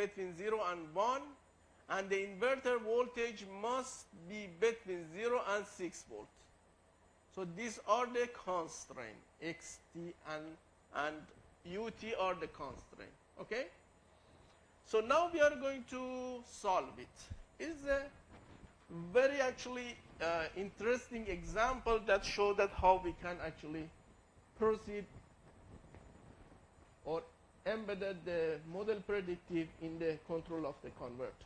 between 0 and 1, and the inverter voltage must be between 0 and 6 volt. So these are the constraints. XT and UT are the constraints. Okay? So now we are going to solve it. It's a very actually interesting example that shows that how we can actually proceed or embedded the model predictive in the control of the converter.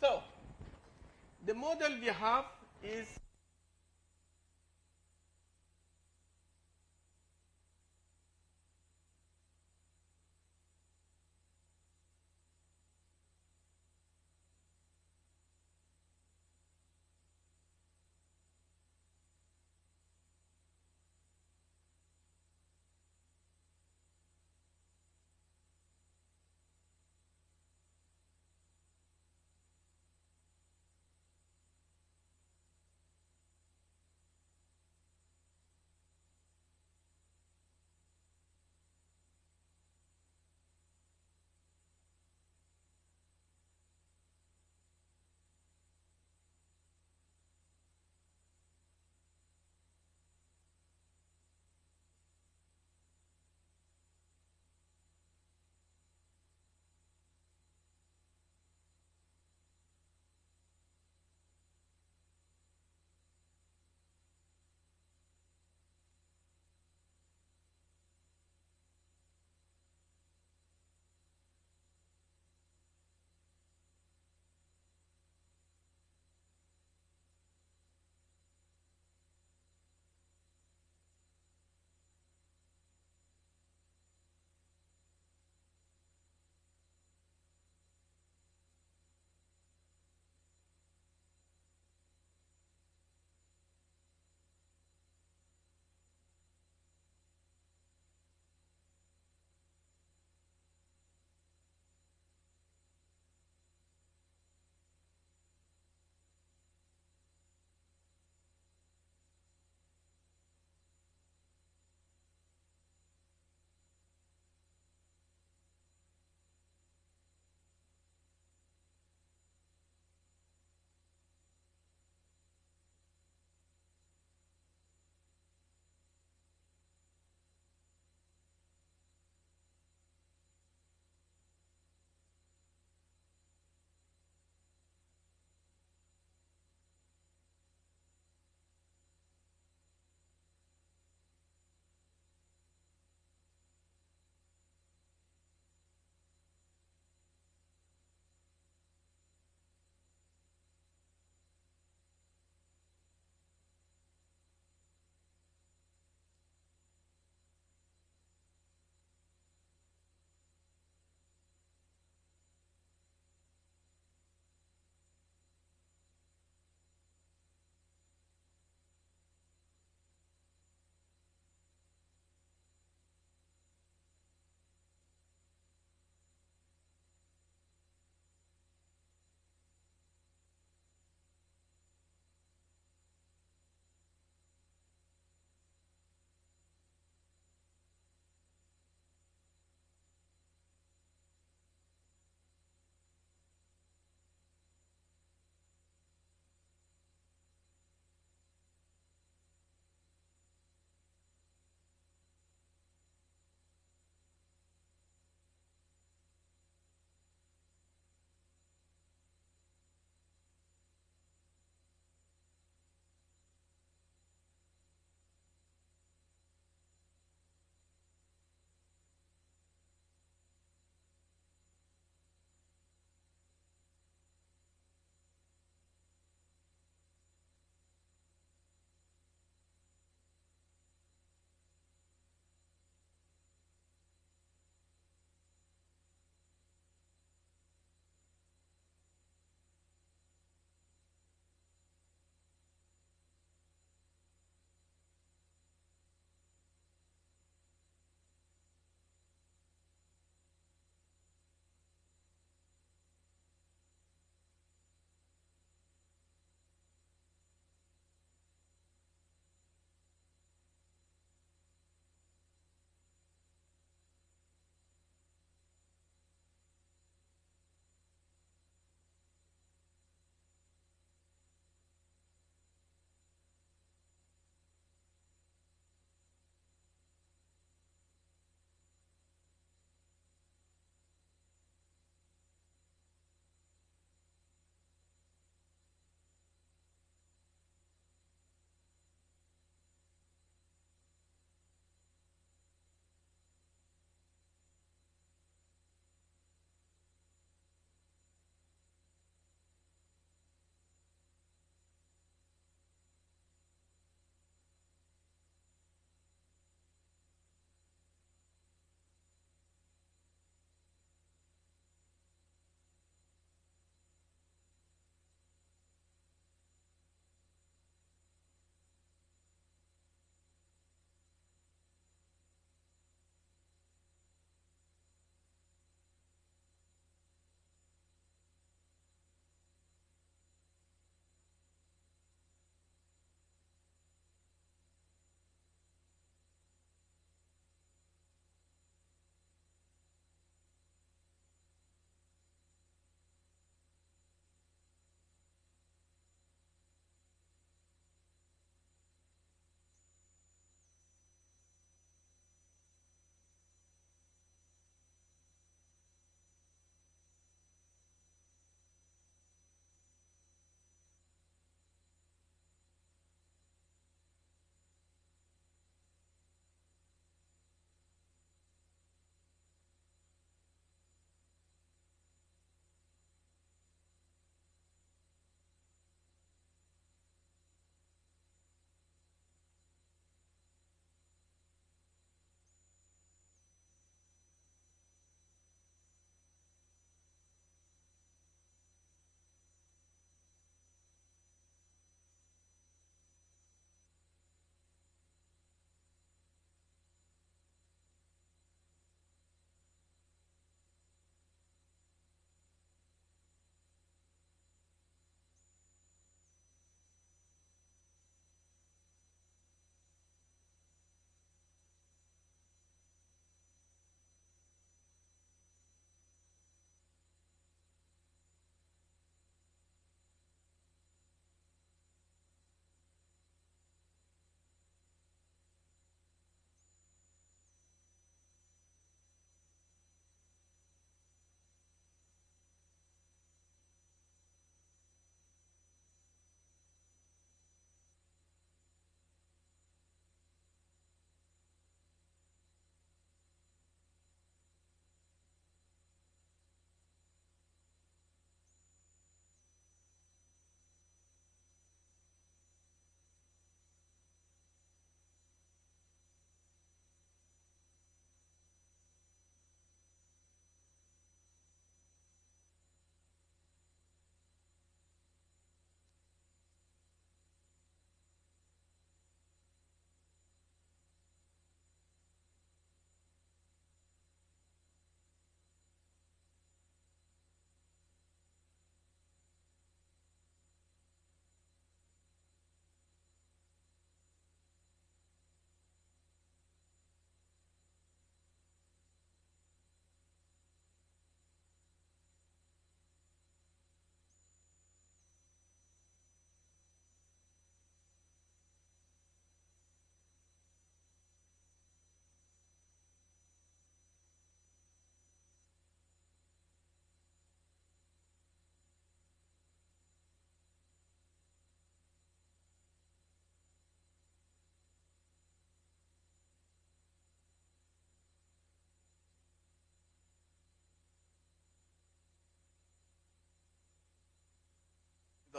So the model we have is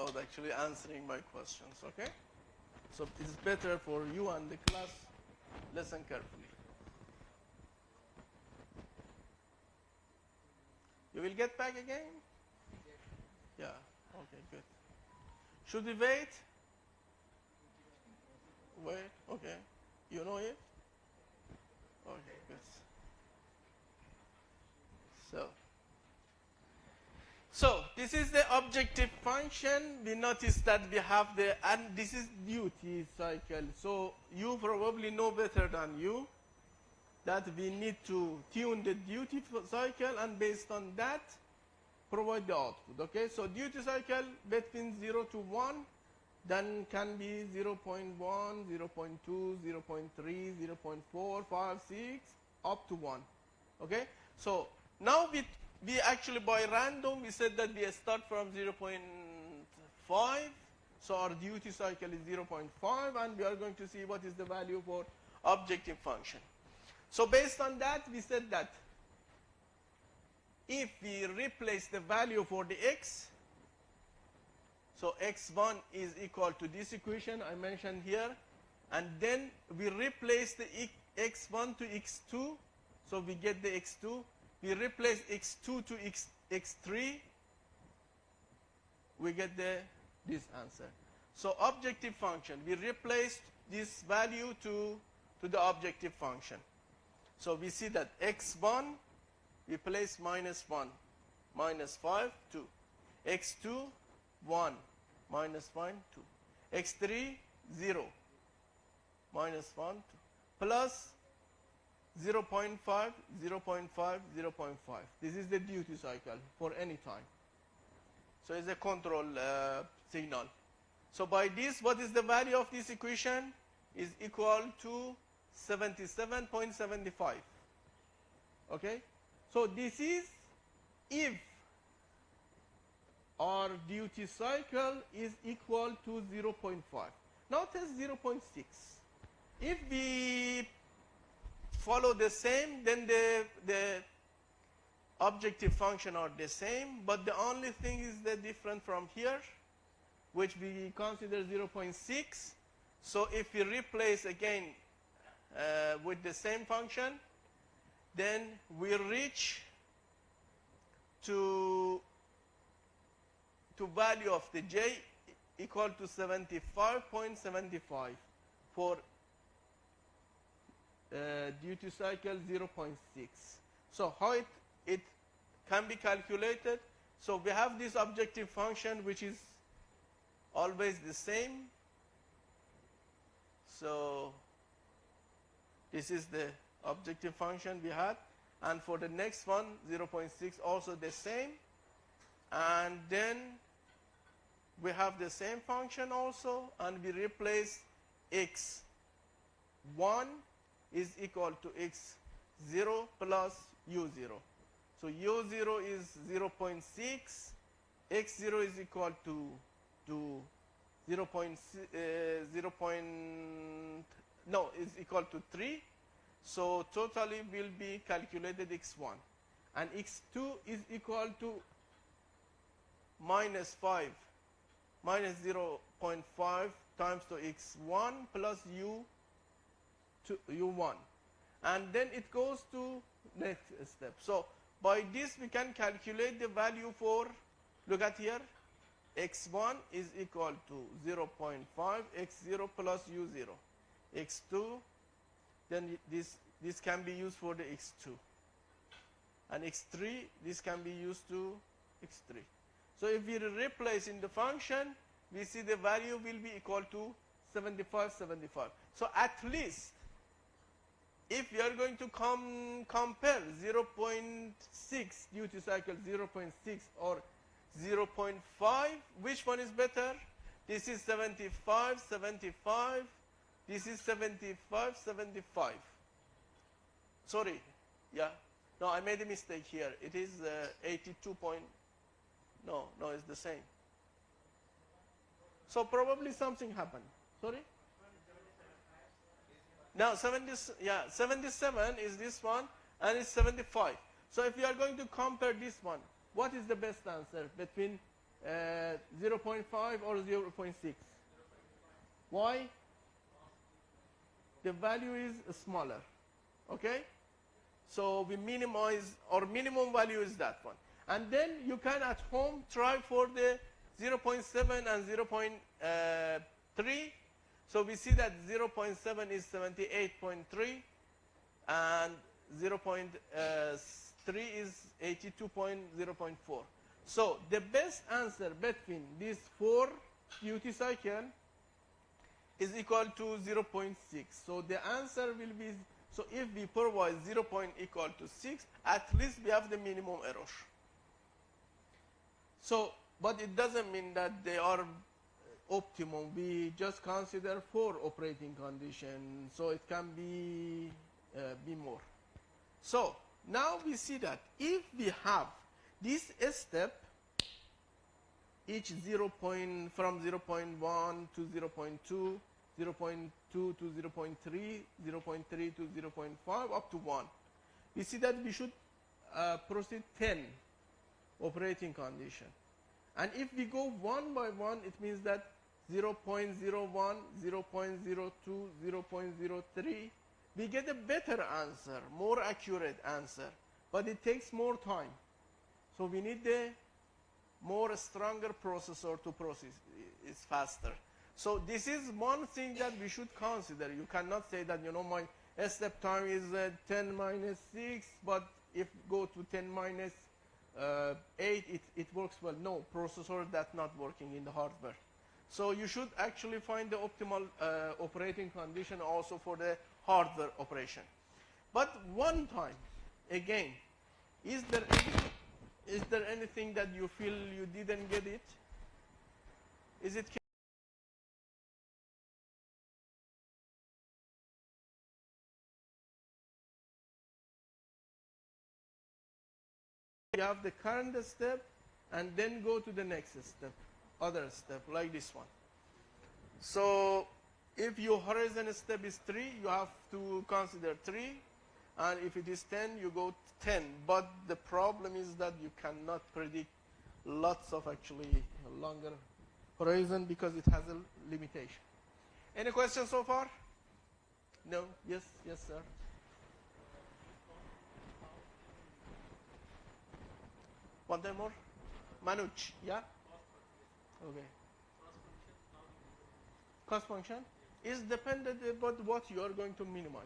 without actually answering my questions, okay? So it's better for you and the class listen carefully. You will get back again? Yeah, okay, good. Should we wait? Wait, okay. You know it? Okay, good. So this is the objective function. We notice that we have and this is duty cycle. So you probably know better than you that we need to tune the duty cycle, and based on that, provide the output, okay? So duty cycle between 0 to 1, then can be 0 0.1, 0 0.2, 0 0.3, 0 0.4, 5, 6, up to 1, okay? So now we actually, by random, we said that we start from 0 0.5, so our duty cycle is 0 0.5, and we are going to see what is the value for objective function. So based on that, we said that if we replace the value for the x, so x1 is equal to this equation I mentioned here, and then we replace the x1 to x2, so we get the x2. We replace x2 to x3, we get this answer. So objective function, we replaced this value to the objective function. So we see that x1, we place -1, -5, 2. x2, 1, -1, 2. x3, 0, -1, 2. Plus 0.5, 0.5, 0.5. This is the duty cycle for any time. So it's a control signal. So by this, what is the value of this equation? Is equal to 77.75. Okay? So this is if our duty cycle is equal to 0.5. Now test 0.6. If we follow the same, then the objective function are the same, but the only thing is that different from here, which we consider 0.6. So if we replace again with the same function, then we reach to value of the j equal to 75.75 for duty cycle 0.6. So how it can be calculated? So we have this objective function which is always the same. So this is the objective function we had, and for the next one 0.6 also the same, and then we have the same function also, and we replace x1 is equal to x0 plus u0. So u0 is 0.6, x0 is equal to 3. So totally will be calculated x1, and x2 is equal to -5, minus 0.5 times to x1 plus u1, and then it goes to next step. So by this we can calculate the value for, look at here, x1 is equal to 0.5 x0 plus u0, x2, then this can be used for the x2, and x3, this can be used to x3. So if we replace in the function, we see the value will be equal to 75. So at least if we are going to compare 0.6 duty cycle 0.6 or 0.5, which one is better? This is 75. This is 75. Sorry, yeah. No, I made a mistake here. It is 82 point. No, it's the same. So probably something happened. Sorry? Now 77 is this one, and it's 75. So if you are going to compare this one, what is the best answer between 0.5 or 0.6? Why? The value is smaller. Okay? So we minimize, our minimum value is that one. And then you can at home try for the 0.7 and 0.3. So we see that 0.7 is 78.3 and 0.3 is 82.0.4. So the best answer between these four duty cycle is equal to 0.6. So the answer will be, so if we provide 0. Equal to 6, at least we have the minimum error. So, but it doesn't mean that they are optimum. We just consider 4 operating conditions, so it can be more. So now we see that if we have this step, each from 0.1 to 0.2, 0.2 to 0.3, 0.3 to 0.5, up to 1. We see that we should proceed 10 operating condition. And if we go one by one, it means that 0.01, 0.02, 0.03, we get a better answer, more accurate answer. But it takes more time. So we need the more stronger processor to process. It's faster. So this is one thing that we should consider. You cannot say that, you know, my step time is 10 minus 6, but if go to 10 minus 8, it works well. No, processor that's not working in the hardware. So you should actually find the optimal operating condition also for the hardware operation. But one time, again, is there anything that you feel you didn't get it? Is it? You have the current step and then go to the next step, other step, like this one. So if your horizon step is 3, you have to consider 3. And if it is 10, you go 10. But the problem is that you cannot predict lots of actually longer horizon because it has a limitation. Any questions so far? No? Yes? Yes, sir. One time more? Manoj, yeah? Okay. Cost function is dependent about what you are going to minimize.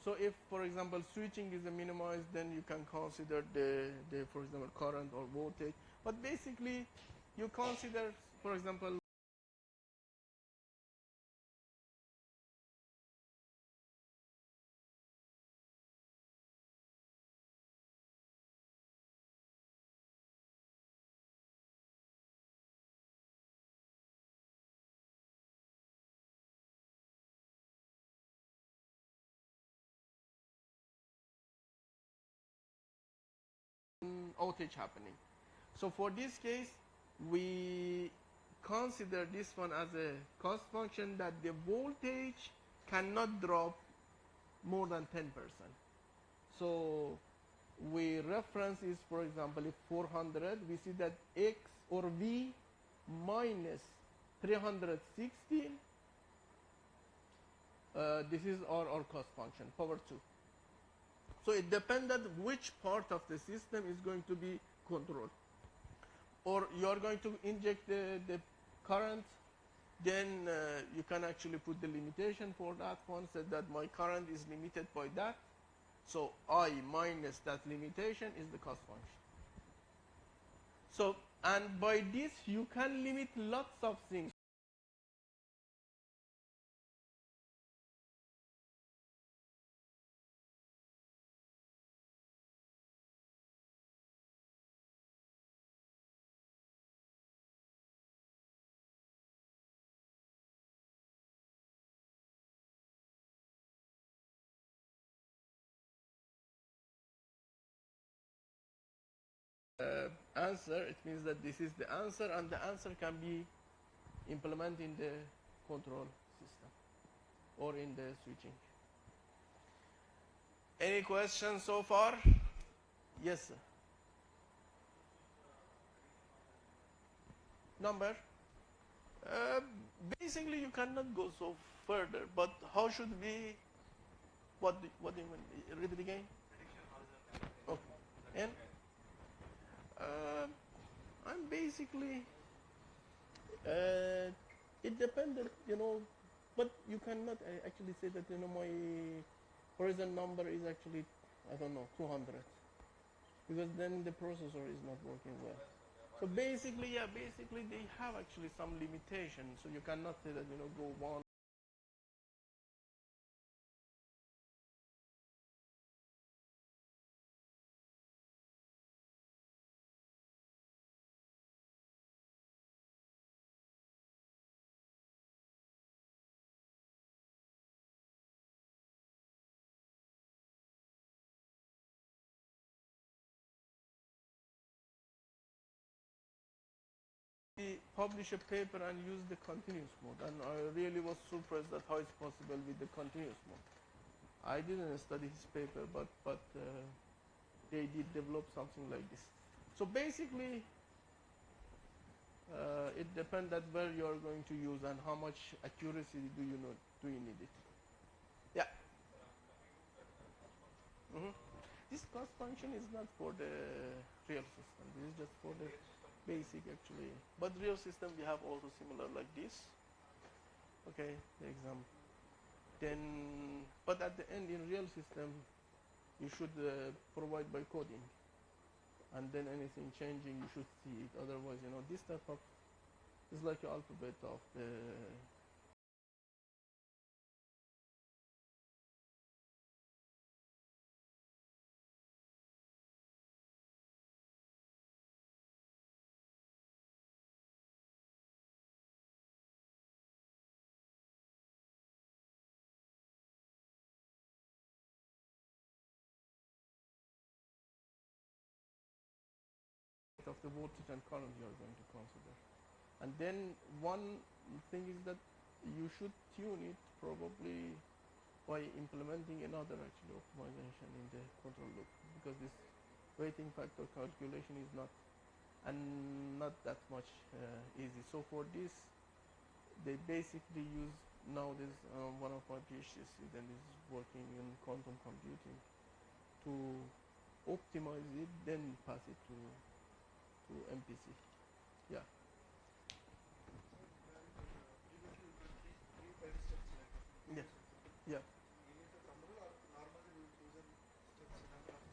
So if, for example, switching is a minimized, then you can consider the, for example, current or voltage. But basically, you consider, for example, outage happening. So for this case, we consider this one as a cost function that the voltage cannot drop more than 10%. So we reference is, for example, if 400, we see that X or V minus 360, this is our cost function, power 2. So it depends on which part of the system is going to be controlled. Or you are going to inject the current, then you can actually put the limitation for that one, so that my current is limited by that. So I minus that limitation is the cost function. So, and by this you can limit lots of things. Answer, it means that this is the answer, and the answer can be implemented in the control system or in the switching. Any questions so far? Yes, sir. number. Uh, Basically, you cannot go so further. But how should we? What do you mean? Repeat again. Okay. And I'm basically. It depended, but you cannot actually say that my horizon number is actually, I don't know, 200, because then the processor is not working well. So basically, yeah, basically they have actually some limitations. So you cannot say that go one. Publish a paper and use the continuous mode, and I really was surprised that how it's possible with the continuous mode. I didn't study his paper, but they did develop something like this. So basically, it depends on where you are going to use and how much accuracy do you need it. Yeah. Mm-hmm. This cost function is not for the real system. This is just for the basic actually. But real system we have also similar like this. Okay, the example. Then, but at the end in real system, you should provide by coding. And then anything changing, you should see it. Otherwise, this type of is like the alphabet of the voltage and current you are going to consider. And then one thing is that you should tune it probably by implementing another actually optimization in the control loop, because this weighting factor calculation is not that much easy. So for this, they basically use nowadays one of my PhD students is working in quantum computing to optimize it, then pass it to MPC. Yeah. Yeah. Yeah.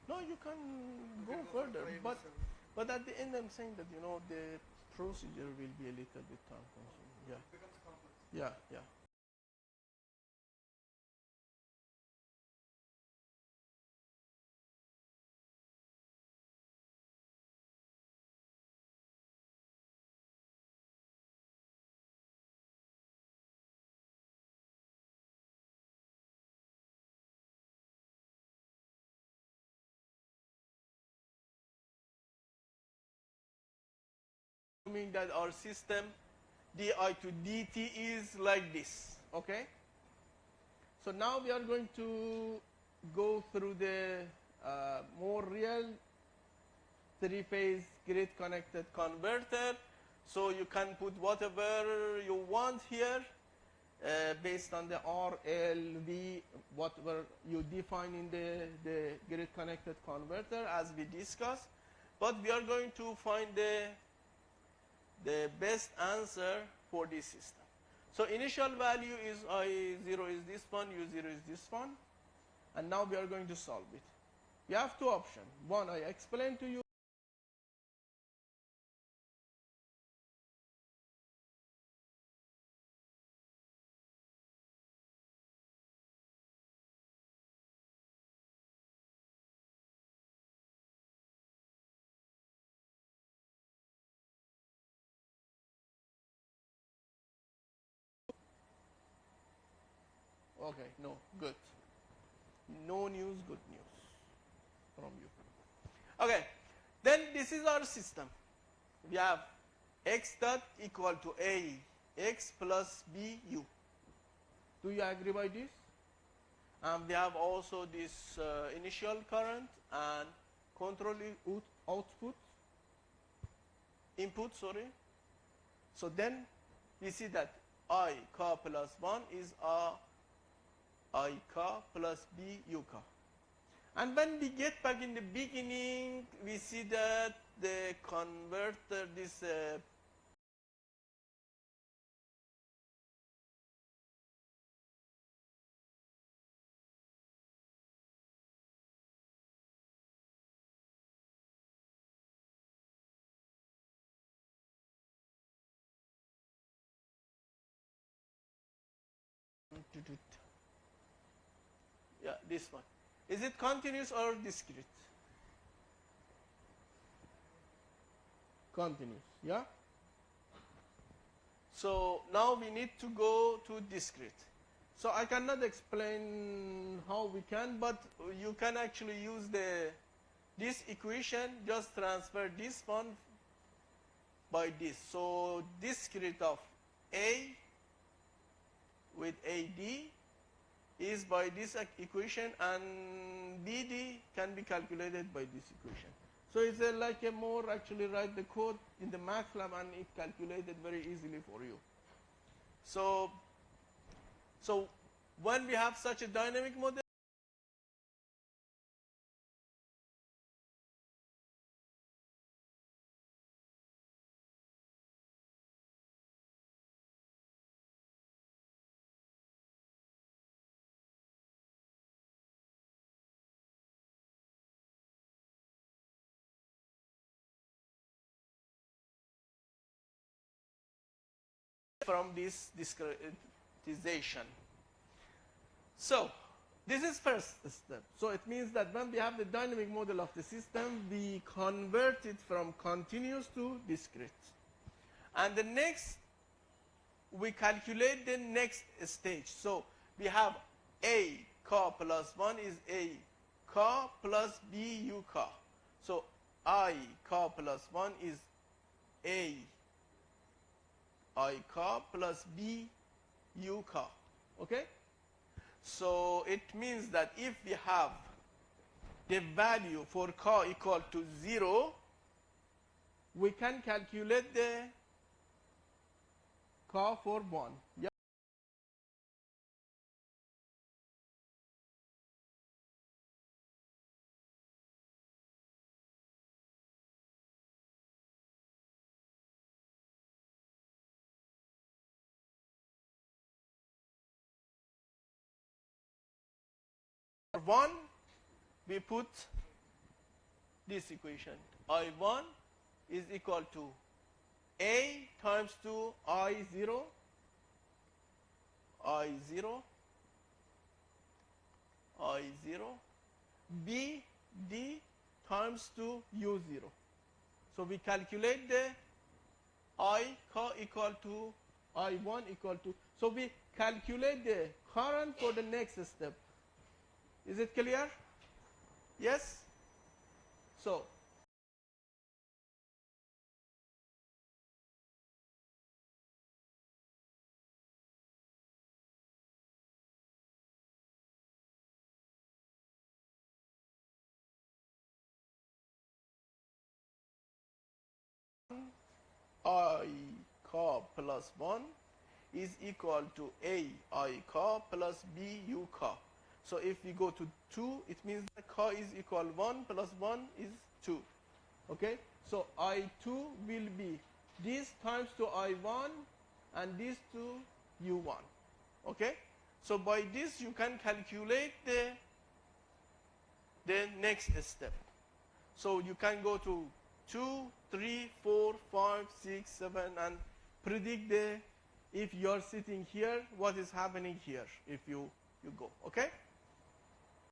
No, you can go further, but at the end, I'm saying that the procedure will be a little bit time consuming. Yeah. Yeah. Yeah. Assuming that our system di to dt is like this. Okay. So now we are going to go through the more real three-phase grid-connected converter. So you can put whatever you want here based on the R, L, V, whatever you define in the grid-connected converter as we discussed. But we are going to find the best answer for this system. So initial value is I0 is this one, U0 is this one. And now we are going to solve it. You have two options. One, I explained to you. Okay, no, good. No news, good news from you. Okay, then this is our system. We have x dot equal to a x plus b u. Do you agree by this? We have also this initial current and control output, input, sorry. So then we see that I k plus 1 is I k plus b u k. And when we get back in the beginning, we see that the converter, this yeah, this one. Is it continuous or discrete? Continuous, yeah? So now we need to go to discrete. So I cannot explain how we can, but you can actually use this equation, just transfer this one by this. So discrete of A with AD is by this equation, and BD can be calculated by this equation. So it's like a more actually write the code in the MATLAB and it calculated very easily for you. So when we have such a dynamic model, from this discretization. So this is first step. So it means that when we have the dynamic model of the system, we convert it from continuous to discrete. And the next, we calculate the next stage. So we have A k plus 1 is A k plus B u k. So I k plus 1 is A I k plus b u k. Okay? So it means that if we have the value for k equal to 0, we can calculate the k for 1. Yeah? For 1, we put this equation. I1 is equal to A times 2 I0, I0, I0, B D times 2 U0. So we calculate the I k equal to I1 equal to. So we calculate the current for the next step. Is it clear? Yes? So I k plus 1 is equal to A I k plus B u k. So if we go to 2, it means that k is equal 1 plus 1 is 2. Okay? So I2 will be this times to I1 and this to U1. Okay? So by this you can calculate the next step. So you can go to 2, 3, 4, 5, 6, 7 and predict if you are sitting here, what is happening here if you go. Okay?